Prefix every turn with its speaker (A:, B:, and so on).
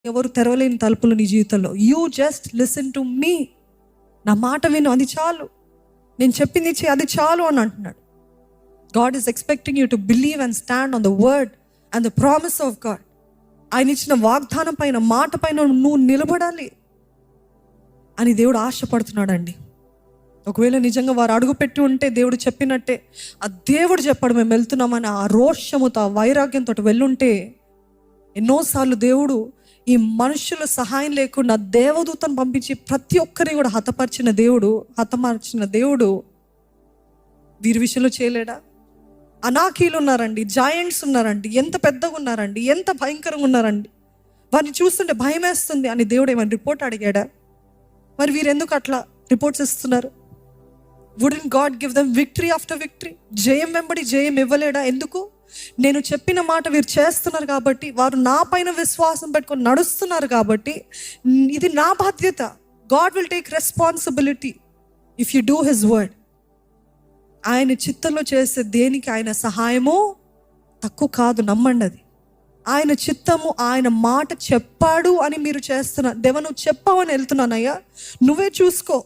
A: ఎవరు తెరవలేని తలుపులు నీ జీవితంలో. You just listen to me. నా మాట విను, అది చాలు. నేను చెప్పింది ఇచ్చే, అది చాలు అని అంటున్నాడు. God is expecting you to believe and stand on the word and the promise of God. ఆయన ఇచ్చిన వాగ్దానం పైన, మాట పైన నువ్వు నిలబడాలి అని దేవుడు ఆశపడుతున్నాడండి. ఒకవేళ నిజంగా వారు అడుగు పెట్టి ఉంటే దేవుడు చెప్పినట్టే, ఆ దేవుడు చెప్పాడు మేము వెళ్తున్నామని ఆ రోషముతో, ఆ వైరాగ్యంతో వెళ్ళుంటే, ఎన్నోసార్లు దేవుడు ఈ మనుషుల సహాయం లేకుండా దేవదూతను పంపించి ప్రతి ఒక్కరిని కూడా హతమార్చిన దేవుడు వీరి విషయంలో చేయలేడా? అనాకీలు ఉన్నారండి, జాయింట్స్ ఉన్నారండి, ఎంత పెద్దగా ఉన్నారండి, ఎంత భయంకరంగా ఉన్నారండి, వారిని చూస్తుంటే భయం వేస్తుంది అని దేవుడు ఏమైనా రిపోర్ట్ అడిగాడా? మరి వీరెందుకు అట్లా రిపోర్ట్స్ ఇస్తున్నారు? Wouldn't God give them victory after victory? జయం వెంబడి జయం ఇవ్వలేడా? ఎందుకు? నేను చెప్పిన మాట వీరు చేస్తున్నారు కాబట్టి, వారు నా పైన విశ్వాసం పెట్టుకొని నడుస్తున్నారు కాబట్టి ఇది నా బాధ్యత. God will take responsibility if you do his word. ఆయన చిత్తంలో చేసే దేనికి ఆయన సహాయము తక్కువ కాదు, నమ్మండి. అది ఆయన చిత్తము, ఆయన మాట చెప్పాడు అని మీరు చేస్తున్నారు. దేవ నువ్వు చెప్పావని వెళ్తున్నానయ్యా, నువ్వే చూసుకో.